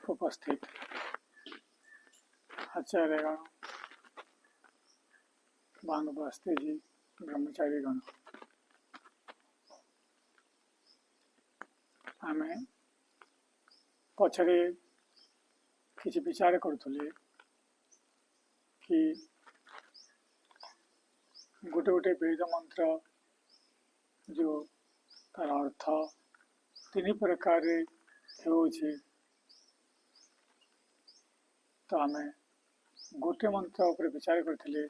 उपस्थित आचार्यगण, भानुपस्ती जी, ब्रह्मचारीगण, आम पछरे किसी विचार करुले कि गोटे गोटे वेद मंत्र जो तार अर्थ तीन प्रकार होउछि, तो आम गोटे मंत्र उपर विचार करथिले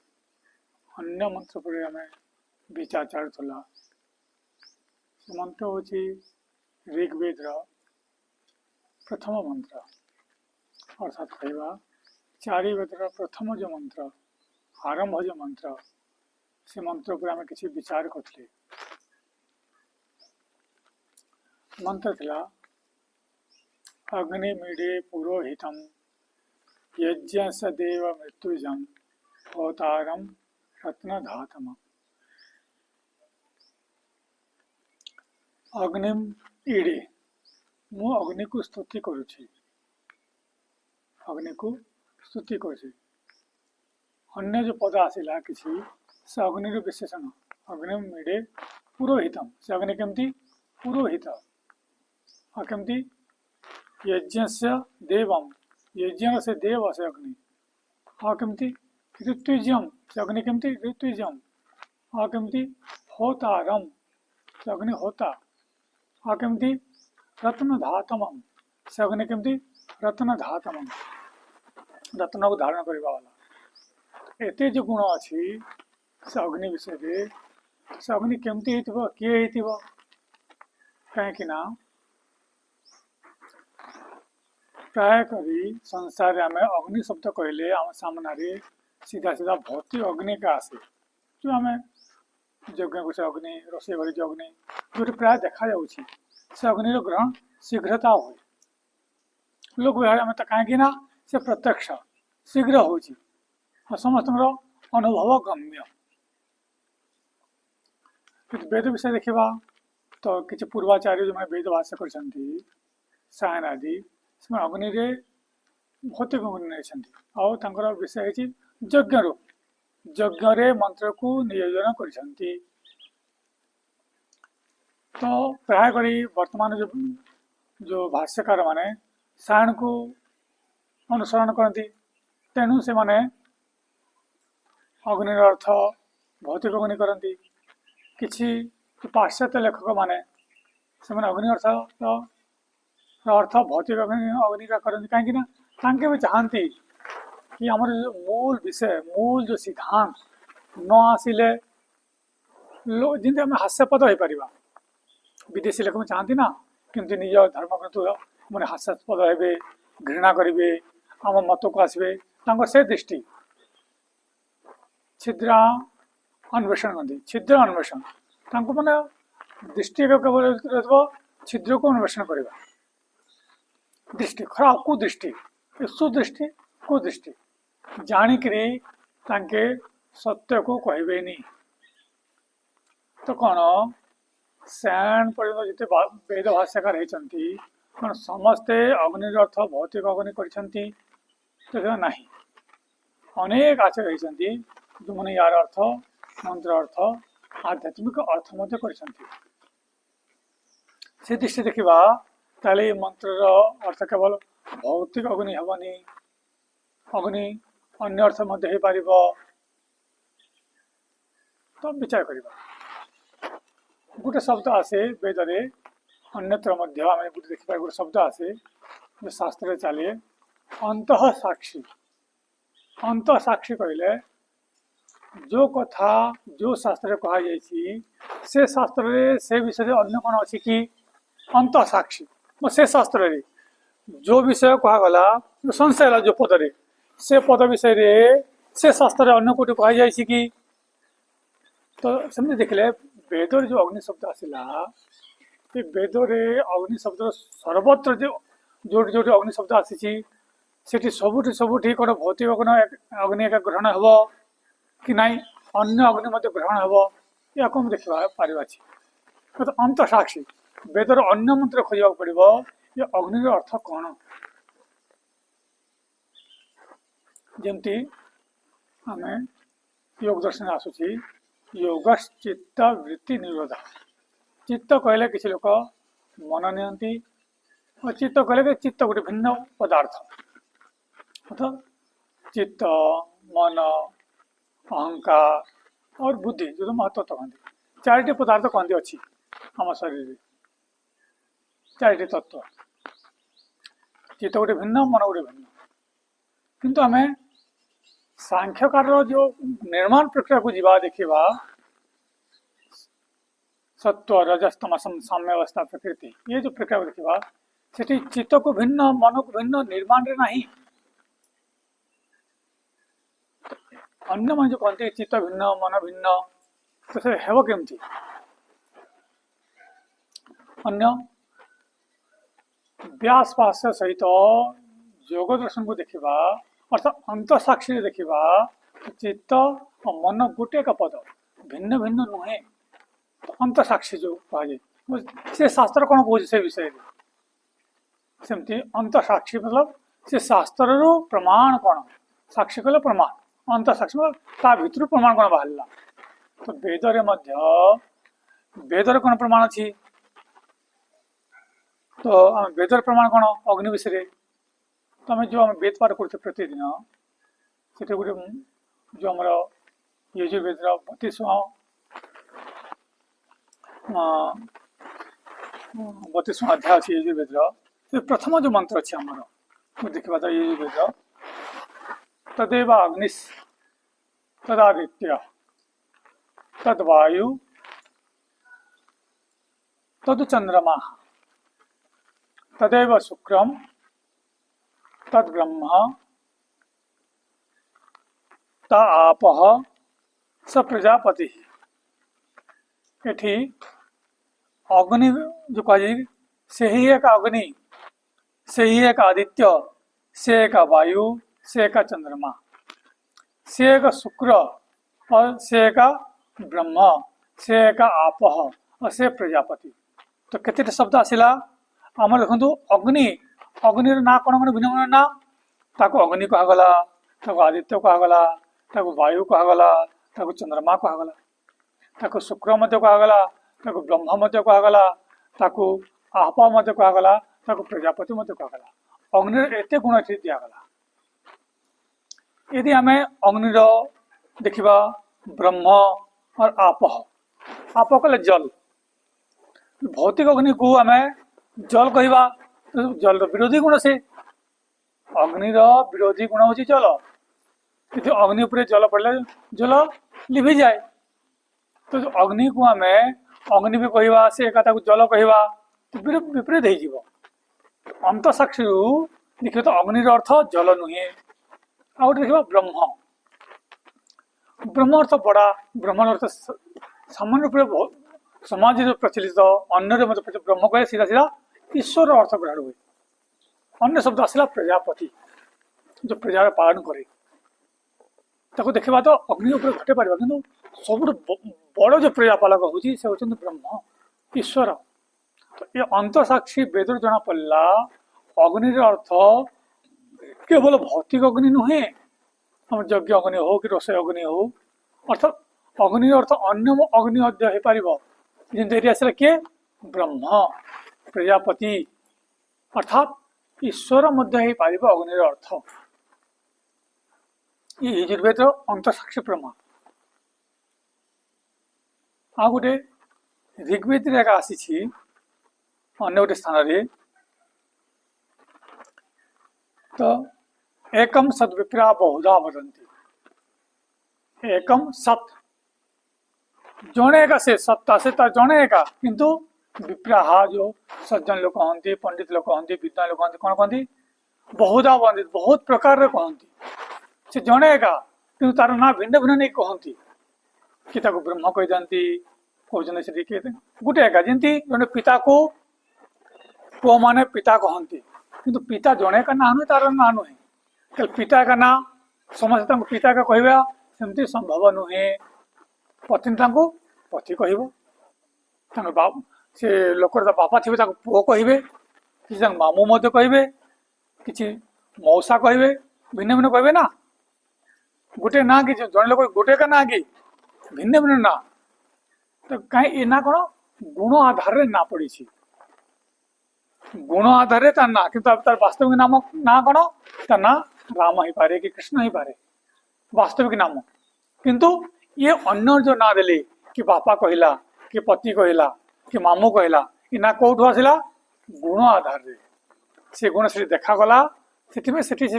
अन्य मंत्र पर आम विचार चलुला। मंत्र हूँ ऋग्वेद प्रथम मंत्र, अर्थात कहवा चारि वेदर प्रथम जो मंत्र आरंभ जो मंत्र से मंत्र पर आम किसी विचार करथिले। मंत्र थिला अग्निमीडे पुरोहितम यज्ञ सदेव मृत्युजम अवतारम रत्नधातम। अग्निम ईडे मु अग्नि को स्तुति करुछि, अग्नि को स्तुति करुछि। अन्य जो पद आसिला किसी से अग्नि विशेषण अग्निम ईडे पुरोहितम, से अग्नि केमती पुरोहित और केमती यज्ञ से देवम, यज्ञ से देव से अग्नि और केमती ऋत्विजम, से अग्नि केमती ऋत्विजम और केमती होतारम, से अग्नि होता और केमती रत्नधातमम, से अग्नि केमती रत्नधातमम, रत्न को धारण करने वाला। एते जो गुण अच्छी से अग्नि विषय से अग्नि केमती हेतिबो किए हेतिबो कहीं ना प्राय करी संसार आम अग्नि शब्द कहले आम सामने सीधा सीधा भौतिक अग्नि का आसे, जो आम यज्ञ को अग्नि रोषे घर जो अग्नि जो प्राय देखा से अग्नि ग्रहण शीघ्रता हुए। लोग आम तो कहीं ना से प्रत्यक्ष शीघ्र हो समस्त अनुभव गम्य। वेद विषय देखा तो किसी पूर्वाचार्य जो वेद भाष्य कर सायन आदि अग्नि भौतिक अग्नि नहीं विषय है यज्ञ रूप, यज्ञ मंत्र को नियोजन कर। तो प्राय करी वर्तमान जो भाष्यकार माने सायन को अनुसरण करती, तेणु से माने अग्नि अर्थ भौतिक अग्नि करती। किसी पाश्चात्य लेखक माने से अग्नि अर्थ भौतिक अग्नि का करती कहीं भी चाहती कि आमर जो मूल विषय मूल जो सिद्धांत न आसिले जमी आम हास्यपद हो पार। विदेशी लेखक चाहती ना कि निज धर्मग्रंथ मैंने हास्यास्पद हे, घृणा करेंगे, आम मत को आसवे, से दृष्टि छिद्र अन्वेषण करती। छिद्र अन्वेषण मैंने दृष्टि केवल छिद्र को अन्वेषण करवा, दृष्टि खराब कुदृष्टि सुदृष्टि कुदृष्टि जाणिकी सत्य को कहबेनी। तो कौन सैन पर्यटन जिते वेद भाष्यकार होती कौन समस्ते अग्नि अर्थ भौतिक अग्नि कर ना, अनेक आचार्य होती जो मैंने यार अर्थ मंत्र अर्थ आध्यात्मिक अर्थ से दृष्टि देखा ताले मंत्र अर्थ केवल भौतिक अग्नि हेनी, अग्नि अन्य अर्थ हो पार। तो विचार करवा गोटे शब्द आसे वेद अन्यत्र आम देखा गोटे शब्द आसे जो शास्त्र चले अंत साक्षी। अंत साक्षी कहले जो कथा जो शास्त्र कहुई से शास्त्र से विषय अन्य कौन अच्छी कि अंत साक्षी से शास्त्र जो विषय कहगला जो संशय जो पदरे से पद विषय से शास्त्र अन्य कोटी कहुई कि। तो सेमती देखले वेदर जो अग्नि शब्द आसला वेदरे अग्नि शब्द सर्वत्र जो जो अग्नि शब्द आसी सबुठ सबुठ कौन भौतिक अग्नि एक ग्रहण हम कि नाई अन्य अग्नि मत ग्रहण हम या देखा पार। तो अंत साक्षी वेदर अन्य मंत्र खोजा पड़ो ये अग्नि अर्थ कौन। जमती आम योग दर्शन आसूची योगश्चित्त वृत्ति निरोध। चित्त कहले किसी लोक मन नियंती और चित्त कहले कि चित्त गोटे भिन्न पदार्थ मतलब चित्त मन अहंकार और बुद्धि जो महत्व कहते चारिटी पदार्थ कहते अच्छी आम शरीर चारिटी तत्व चित्त गोटे भिन्न मन गोटे भिन्न किंतु आम सांख्यकार जो निर्माण प्रक्रिया को जीवा देखा सत्व रजस तमसम साम्य अवस्था प्रकृति ये जो प्रक्रिया को देखा सेठी चित्त को भिन्न मन को भिन्न निर्माण रे नहीं अन्य मन जो कहते चित्त भिन्न मन भिन्न तो से हेब केमती अन्य व्यास भाष्य सहित योग दर्शन को देखा अर्थात अंत साक्षी देखा चित्त और मन गोटे का पद भिन्न भिन्न नुहे तो अंत साक्षी जो कह से शास्त्र कौन कह से विषय सेमती अंत साक्षी मतलब से शास्त्र प्रमाण कौन साक्षी कहले प्रमाण अंत साक्षी मतलब ता भितर प्रमाण कौन बाहर तो वेदरे वेदर कौन प्रमाण अच्छी तो वेदर प्रमाण कौन अग्नि विषय तो आम जो आम वेद पाठ करते प्रतिदिन से गोटे जो आम यजुर्वेद 32वां अध्याय अच्छे यजुर्वेद से प्रथम जो मंत्र अच्छे आमर देखा तो यजुर्वेद तदेव अग्निश तदादित्य तद्वायु तद चंद्रमा तदेव शुक्रम तद ब्रह्म ता आपः स प्रजापति एठी अग्नि जो कह से ही एक अग्नि से ही एक आदित्य से एक वायु से एक चंद्रमा से एक शुक्र और से एक ब्रह्म से एक आपः और से प्रजापति तो केते शब्द आसला आम देखु अग्नि अग्नि ना कौन कौन भिन्न भिन्न ना ताको अग्नि कहगला ताको आदित्य कहगला ताको वायु कहगला ताको चंद्रमा कहगला ताको शुक्र मध्य कहगला ताको ब्रह्म मध्य कहगला ताको आपा मध्य कहगला ताको प्रजापति मध्य कहगला अग्नि एत गुण दिगला यदि आम अग्नि देखा ब्रह्म और आप कहले जल भौतिक अग्नि को आम जल कहवा जल विरोधी गुण से अग्नि विरोधी गुण हूँ जल यदि अग्नि उपर जल पड़े जल लिभि जाए तो जो अग्नि को आम अग्नि भी कहवा से एक जल कहवा तो विपरीत हो अंत साक्षी देखिए तो अग्नि अर्थ जल नुहे आउ देखा ब्रह्म ब्रह्म अर्थ बड़ा ब्रह्म अर्थ सामान्य रूप समाज जो प्रचलित अन्य ब्रह्म कहे सीधा सीधा ईश्वर अर्थ ग्रहण हुए अन्य शब्द आसला प्रजापति जो प्रजा पालन करे ताको देखा तो अग्नि उपर घटे पार कि सब बड़ जो प्रजापालक हूँ ब्रह्म ईश्वर तो ये अंत साक्षी वेद जना पड़ा अग्नि अर्थ केवल भौतिक अग्नि नुहे हम यज्ञ अग्नि हो कि रोषे अग्नि हो अर्थात अग्नि अर्थ अन्य अग्नि अद्य हो पार जमी आसला किए ब्रह्म प्रजापति अर्थात ईश्वर मध्य हो पार अग्नि अर्थ ये यजुर्वेद अंत साक्षी प्रमाण आ गोटे ऋग्वेद आसी अन्य गोटे स्थान रे तो एकम सत विप्रा बहुधा वदंती एकम सत जणे का से सत्ता से जणे का किंतु विप्राहा जो सज्जन लोक कहते पंडित लोक कहते विद्वान लोक कहते कौन कहते बहुधा वंदित बहुत प्रकार कहते से जणे का किंतु तार ना भिन्न भिन्न नहीं कहती कि ब्रह्म कही दिखती कहते से गोटे एका जमी जड़े पिता को पुओ माने पिता कहती किंतु पिता जणे का ना नुहे तार ना नुहे पिता का ना समस्त पिता का कहवा सेमती संभव नुहे पत्नी पति कह से लोकर बापा थे पुओ कहे कि मामू कहे कि मौसा कहे भिन्न भिन्न कहे ना गोटे ना कि जन लोक गोटे का ना कि भिन्न भिन्न ना तो कहीं ये ना कौन गुण आधार रे ना पड़ी गुण आधार रे ना किंतु तार वास्तविक नाम ना कौन तार ना राम ही पारे कि कृष्ण ही पारे वास्तविक नाम किंतु ये अन्य जो ना देले कि बापा कहला कि पति कहला कि मामू कहला ये ना कौटू आसला गुण आधार रे से गुण से देखागला से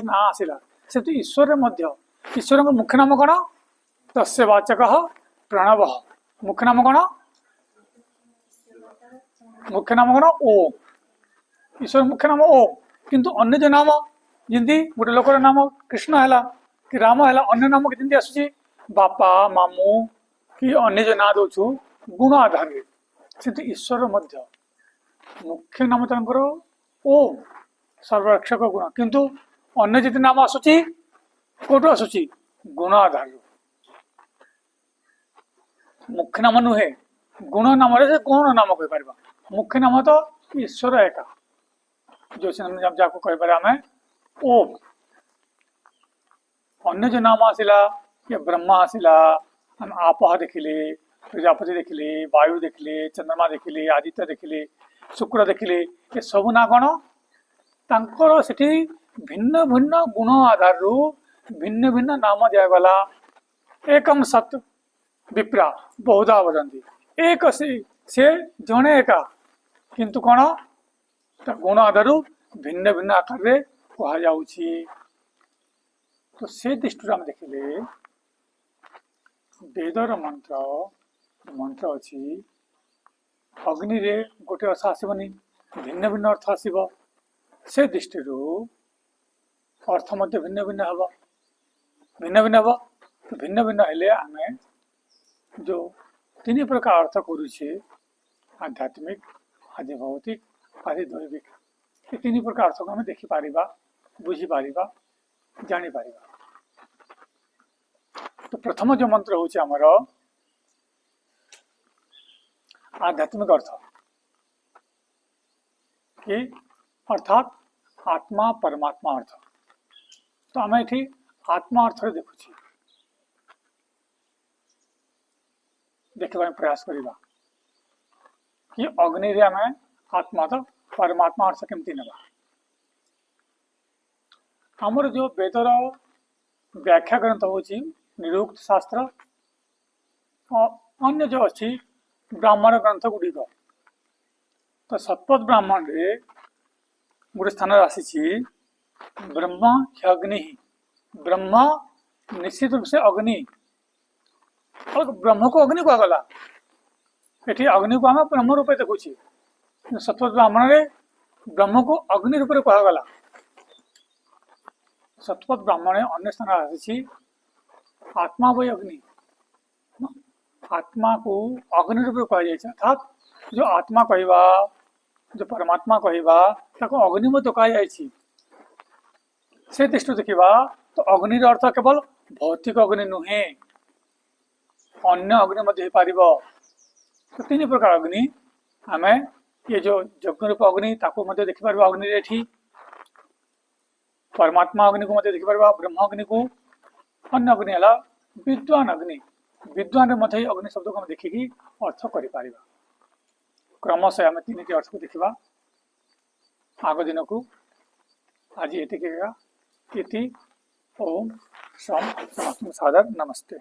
ना आसला से ईश्वर ईश्वर मुख्य नाम कौन तस्य वाचक प्रणव मुख्य नाम कौन कौन ओम ईश्वर मुख्य नाम ओम किंतु अन्य जो नाम जमी गोटे लोकर नाम कृष्ण है कि राम है अन्य नाम जमी आसूँ बापा मामू कि अन्य जो ना दौचु गुण आधार से ईश्वर मुख्य नाम तर ओम सर्वरक्षक गुण किंतु अन्य जिते नाम आसूँ कौटू आसूँ गुण आधार मुख्य नाम नुहे गुण नाम से कौन नाम कहीपर मुख्य नाम तो ईश्वर एका जो जाको कहीपर आम ओम अन्य जो नाम आसला ये ब्रह्मा आसला हम आप देखिले प्रजापति देखिले वायु देखिले चंद्रमा देखिले आदित्य देखिले शुक्र देखिले ये सब ना कौन तांकर सेठी भिन्न भिन्न गुण आधार रु भिन्न भिन्न नाम दिगला एकम सत विप्रा बहुधा वदंती एक से जड़े एका किंतु कौन गुण आधार भिन्न भिन्न आकार रे कहा जाउछि तो से दृष्टि आम देखिले वेदर मंत्र अच्छी अग्नि रे गोटे अर्थ आसबनी भिन्न भिन्न अर्थ आसब से दृष्टि अर्थ मध्य भिन्न भिन्न हम तो भिन्न भिन्न हेले आमे जो तीन प्रकार अर्थ करुचे आध्यात्मिक आदि भौतिक आदि दैविक ये तीन प्रकार अर्थ को आम देखिपर बुझीपर जापर तो प्रथम जो मंत्र हूँ आमर आध्यात्मिक अर्थ कि अर्थात आत्मा परमात्मा अर्थ तो आम ये आत्मा अर्थ देखुची देखा प्रयास करवा कि अग्नि रे आम आत्मा तो परमात्मा अर्थ केमती ना आमर जो वेदर व्याख्या ग्रंथ हूँ निरुक्त शास्त्र अन्य जो अच्छी ब्राह्मण ग्रंथ गुड़िक तो शतपथ ब्राह्मण रे गोटे स्थान आसी ब्रह्म ह्यग्नि ब्रह्म निश्चित रूप से अग्नि और ब्रह्म को अग्नि कहगला ये अग्नि को आम ब्रह्म रूपे देखुची शतपथ ब्राह्मण रे ब्रह्म को अग्नि रूप कहगला शतपथ ब्राह्मण अन्य स्थान आसी आत्मा वही अग्नि आत्मा को अग्नि रूप कह अर्थात जो आत्मा कहवा जो परमात्मा कहवा अग्नि मत कह से दृष्टि देखा तो अग्नि अर्थ केवल भौतिक अग्नि नुहे अन्य अग्नि मध्य पार तो तीन प्रकार अग्नि आम ये जो यज्ञ रूप अग्नि देखिपर अग्नि एठी परमात्मा अग्नि को मध्य देखिपर ब्रह्म अग्नि को अन्य अग्नि है विद्वान अग्नि विद्वान मध्य अग्नि शब्द को हम देखिकी अर्थ कर क्रमशः आम तीन अर्थ को देखा आग दिन को आज ये ओम सम सादर नमस्ते।